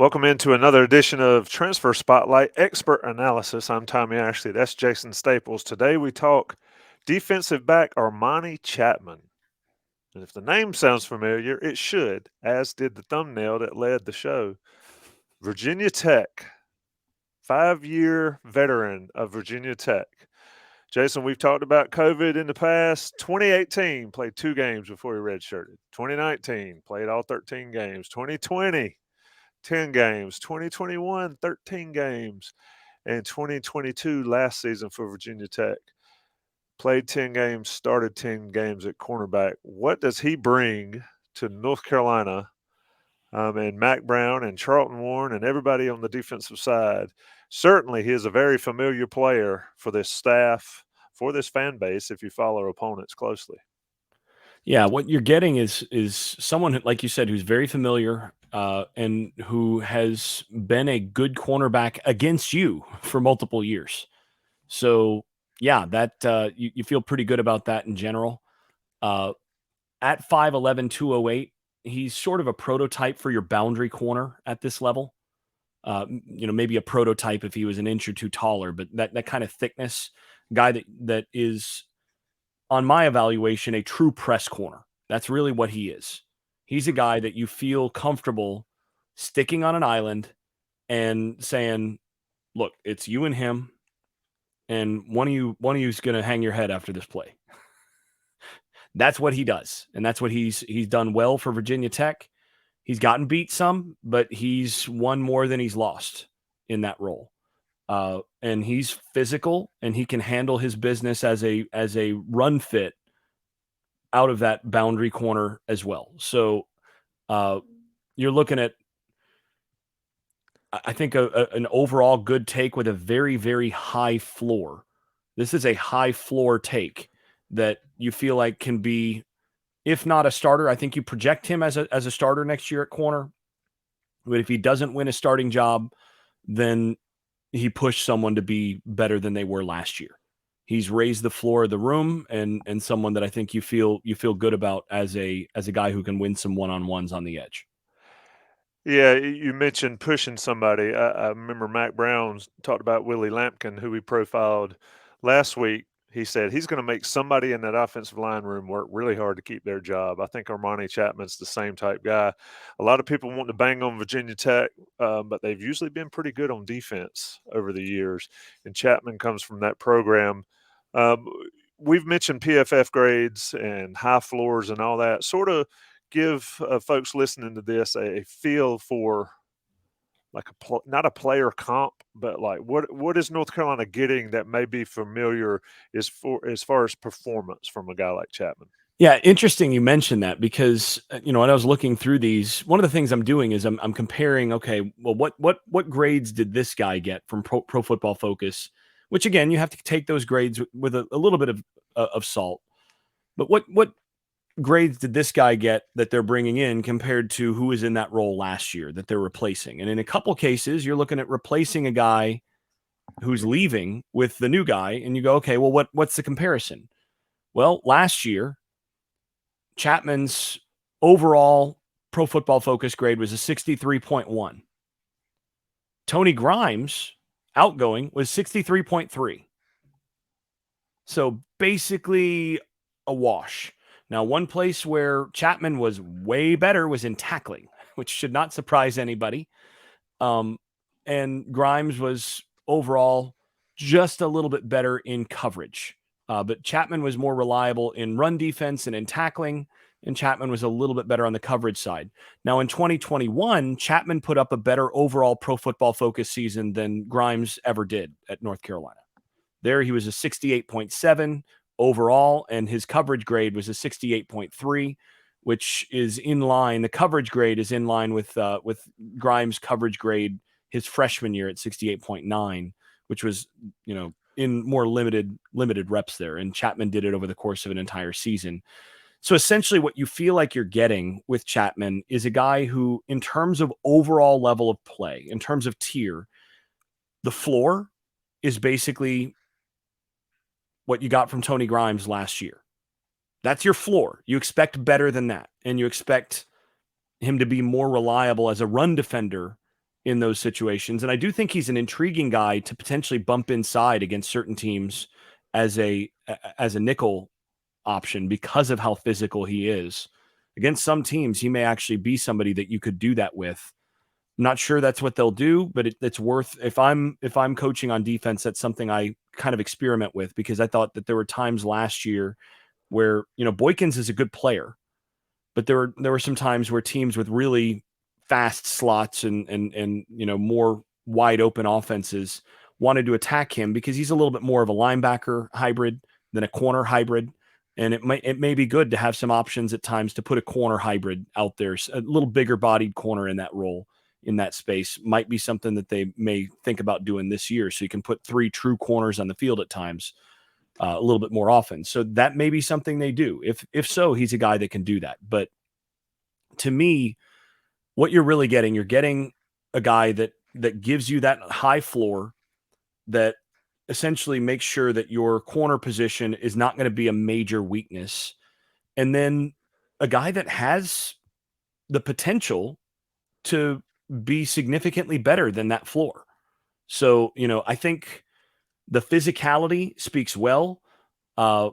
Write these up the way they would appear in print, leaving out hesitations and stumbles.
Welcome into another edition of Transfer Spotlight Expert Analysis. I'm Tommy Ashley. That's Jason Staples. Today we talk defensive back Armani Chatman. And if the name sounds familiar, it should, as did the thumbnail that led the show. Virginia Tech, 5-year veteran of Virginia Tech. Jason, we've talked about COVID in the past. 2018, played 2 games before he redshirted. 2019, played all 13 games. 2020, 10 games, 2021, 13 games, and 2022 last season for Virginia Tech. Played 10 games, started 10 games at cornerback. What does he bring to North Carolina and Mack Brown and Charlton Warren and everybody on the defensive side? Certainly, he is a very familiar player for this staff, for this fan base, if you follow opponents closely. Yeah, what you're getting is someone like you said, who's very familiar and who has been a good cornerback against you for multiple years. So yeah, that you feel pretty good about that in general. At 5'11", 208, he's sort of a prototype for your boundary corner at this level. Maybe a prototype if he was an inch or two taller, but that kind of thickness guy that is, on my evaluation, a true press corner. That's really what he is. He's a guy that you feel comfortable sticking on an island and saying, look, it's you and him, and one of you's going to hang your head after this play. That's what he does, and that's what he's done well for Virginia Tech. He's gotten beat some, but he's won more than he's lost in that role. And he's physical, and he can handle his business as a run fit out of that boundary corner as well. So you're looking at, I think, an overall good take with a very, very high floor. This is a high floor take that you feel like can be, if not a starter, I think you project him as a starter next year at corner. But if he doesn't win a starting job, then he pushed someone to be better than they were last year. He's raised the floor of the room, and someone that I think you feel good about as a guy who can win some one-on-ones on the edge. Yeah, you mentioned pushing somebody. I remember Mack Brown talked about Willie Lampkin, who we profiled last week. He said he's going to make somebody in that offensive line room work really hard to keep their job. I think Armani Chatman's the same type guy. A lot of people want to bang on Virginia Tech, but they've usually been pretty good on defense over the years. And Chatman comes from that program. Um, we've mentioned PFF grades and high floors and all that. Sort of give folks listening to this a feel for like not a player comp, but like what is North Carolina getting that may be familiar as far as performance from a guy like Chapman? Yeah, interesting you mentioned that because when I was looking through these, one of the things I'm doing is I'm comparing. Okay, well, what grades did this guy get from Pro Football Focus? Which again, you have to take those grades with a little bit of salt. But what grades did this guy get that they're bringing in compared to who was in that role last year that they're replacing? And in a couple cases, you're looking at replacing a guy who's leaving with the new guy, and you go, okay, well, what's the comparison? Well, last year, Chapman's overall Pro Football Focus grade was a 63.1. Tony Grimes, outgoing, was 63.3. So basically a wash. Now, one place where Chapman was way better was in tackling, which should not surprise anybody. And Grimes was overall just a little bit better in coverage. But Chapman was more reliable in run defense and in tackling, and Chapman was a little bit better on the coverage side. Now, in 2021, Chapman put up a better overall Pro Football Focus season than Grimes ever did at North Carolina. There, he was a 68.7 overall, and his coverage grade was a 68.3, which is in line. The coverage grade is in line with Grimes' coverage grade his freshman year at 68.9, which was, in more limited reps there. And Chapman did it over the course of an entire season. So essentially what you feel like you're getting with Chapman is a guy who, in terms of overall level of play, in terms of tier, the floor is basically what you got from Tony Grimes last year. That's your floor. You expect better than that. And you expect him to be more reliable as a run defender in those situations. And I do think he's an intriguing guy to potentially bump inside against certain teams as a nickel option because of how physical he is. Against some teams, he may actually be somebody that you could do that with. I'm not sure that's what they'll do, but it's worth if I'm coaching on defense, that's something I kind of experiment with because I thought that there were times last year where, Boykins is a good player, but there were some times where teams with really fast slots and more wide open offenses wanted to attack him because he's a little bit more of a linebacker hybrid than a corner hybrid. And it may be good to have some options at times to put a corner hybrid out there, a little bigger bodied corner in that role, in that space might be something that they may think about doing this year. So you can put 3 true corners on the field at times, a little bit more often. So that may be something they do. If so, he's a guy that can do that. But to me, what you're getting a guy that gives you that high floor, that essentially makes sure that your corner position is not going to be a major weakness. And then a guy that has the potential to be significantly better than that floor. So, I think the physicality speaks well. Uh,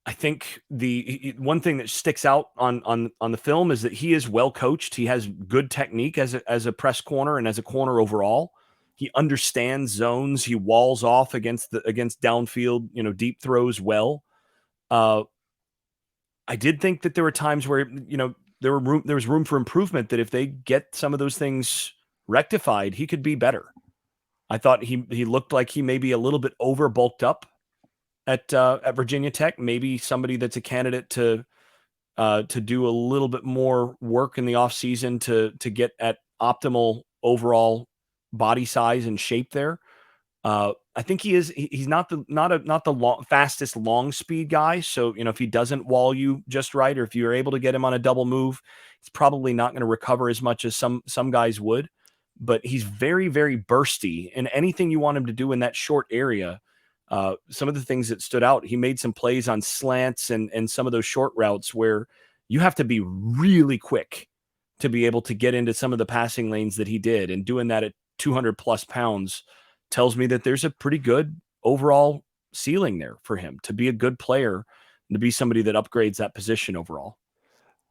I think the one thing that sticks out on the film is that he is well coached. He has good technique as a press corner and as a corner overall. He understands zones. He walls off against downfield, deep throws well. Uh, I did think that there were times where there was room for improvement. That if they get some of those things rectified, he could be better. I thought he looked like he may be a little bit over bulked up at Virginia Tech. Maybe somebody that's a candidate to do a little bit more work in the offseason to get at optimal overall body size and shape there. I think he's not the fastest long speed guy. So, if he doesn't wall you just right, or if you're able to get him on a double move, he's probably not going to recover as much as some guys would. But he's very, very bursty, and anything you want him to do in that short area. Some of the things that stood out, he made some plays on slants and some of those short routes where you have to be really quick to be able to get into some of the passing lanes that he did. And doing that at 200 plus pounds tells me that there's a pretty good overall ceiling there for him to be a good player and to be somebody that upgrades that position overall.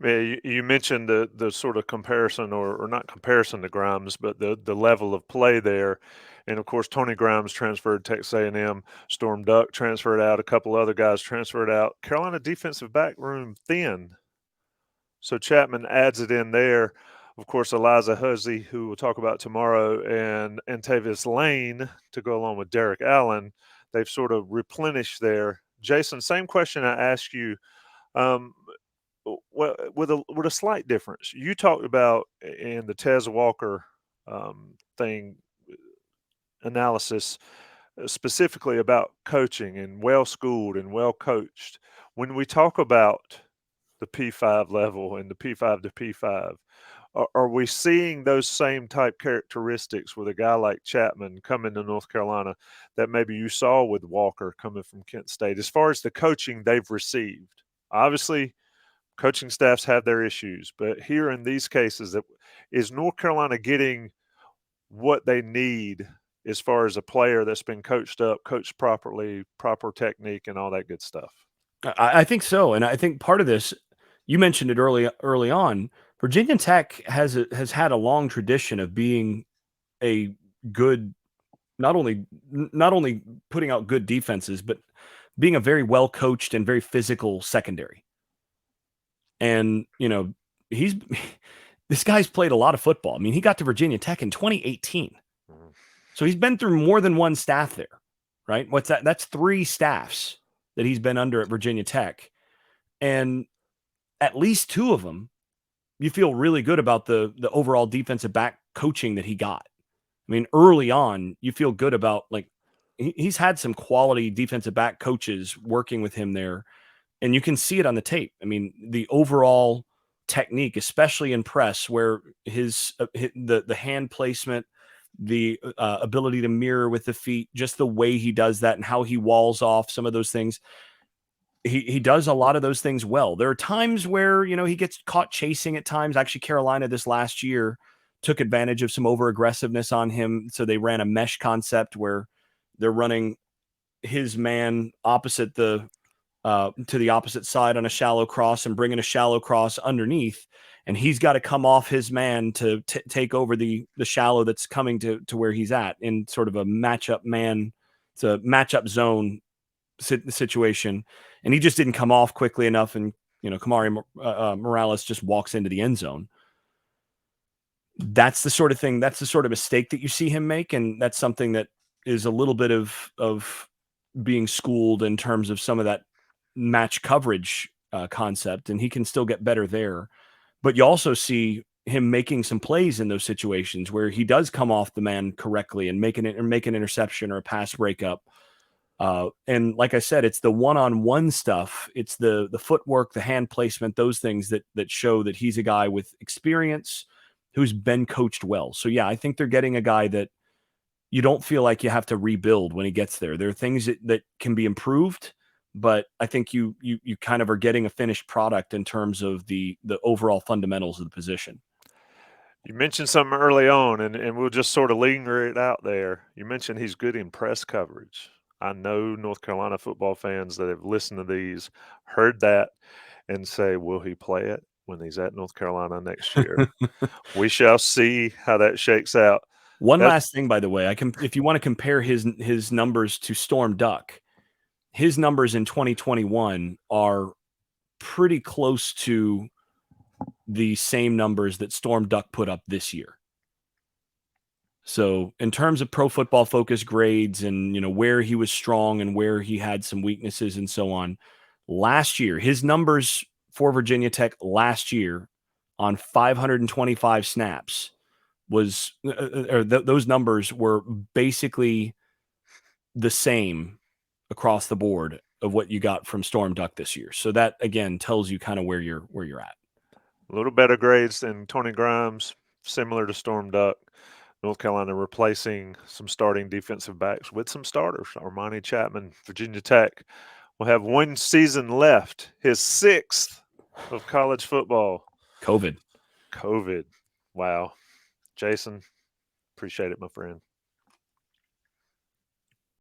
Yeah, you mentioned the sort of comparison, or not comparison to Grimes, but the level of play there. And of course, Tony Grimes transferred to Texas A&M. Storm Duck transferred out. A couple other guys transferred out. Carolina defensive back room thin. So Chapman adds it in there. Of course, Eliza Huzzy, who we'll talk about tomorrow, and Tavis Lane to go along with Derek Allen. They've sort of replenished there. Jason, same question I asked you. Um, well, with a slight difference. You talked about in the Tez Walker thing analysis specifically about coaching and well schooled and well coached. When we talk about the P5 level and the P5 to P5, are we seeing those same type characteristics with a guy like Chapman coming to North Carolina that maybe you saw with Walker coming from Kent State as far as the coaching they've received? Obviously, coaching staffs have their issues, but here in these cases, is North Carolina getting what they need as far as a player that's been coached up, coached properly, proper technique, and all that good stuff? I think so, and I think part of this, you mentioned it early on. Virginia Tech has had a long tradition of being a good, not only putting out good defenses, but being a very well coached and very physical secondary. And he's this guy's played a lot of football. I mean, he got to Virginia Tech in 2018, so he's been through more than one staff there, right? What's that? That's 3 staffs that he's been under at Virginia Tech, and at least 2 of them, you feel really good about the overall defensive back coaching that he got. I mean, early on, you feel good about he's had some quality defensive back coaches working with him there, and you can see it on the tape. I mean, the overall technique, especially in press, where the hand placement, the ability to mirror with the feet, just the way he does that and how he walls off some of those things. He does a lot of those things well. There are times where he gets caught chasing at times. Actually, Carolina this last year took advantage of some over aggressiveness on him. So they ran a mesh concept where they're running his man opposite the to the opposite side on a shallow cross and bringing a shallow cross underneath, and he's got to come off his man to take over the shallow that's coming to where he's at in sort of a matchup man. It's a matchup zone situation, and he just didn't come off quickly enough, and Kamari Morales just walks into the end zone. That's the sort of thing. That's the sort of mistake that you see him make, and that's something that is a little bit of being schooled in terms of some of that match coverage concept, and he can still get better there. But you also see him making some plays in those situations where he does come off the man correctly and make an interception or a pass breakup. And like I said, it's the one-on-one stuff. It's the footwork, the hand placement, those things that show that he's a guy with experience who's been coached well. So yeah, I think they're getting a guy that you don't feel like you have to rebuild when he gets there. There are things that can be improved, but I think you kind of are getting a finished product in terms of the overall fundamentals of the position. You mentioned something early on, and we'll just sort of linger it out there. You mentioned he's good in press coverage. I know North Carolina football fans that have listened to these heard that and say, will he play it when he's at North Carolina next year? We shall see how that shakes out. One last thing, by the way, if you want to compare his numbers to Storm Duck, his numbers in 2021 are pretty close to the same numbers that Storm Duck put up this year. So in terms of Pro Football Focus grades and where he was strong and where he had some weaknesses and so on, last year his numbers for Virginia Tech last year on 525 snaps was those numbers were basically the same across the board of what you got from Storm Duck this year. So that again tells you kind of where you're at. A little better grades than Tony Grimes, similar to Storm Duck. North Carolina replacing some starting defensive backs with some starters. Armani Chatman, Virginia Tech, will have one season left, his sixth of college football. COVID. Wow. Jason, appreciate it, my friend.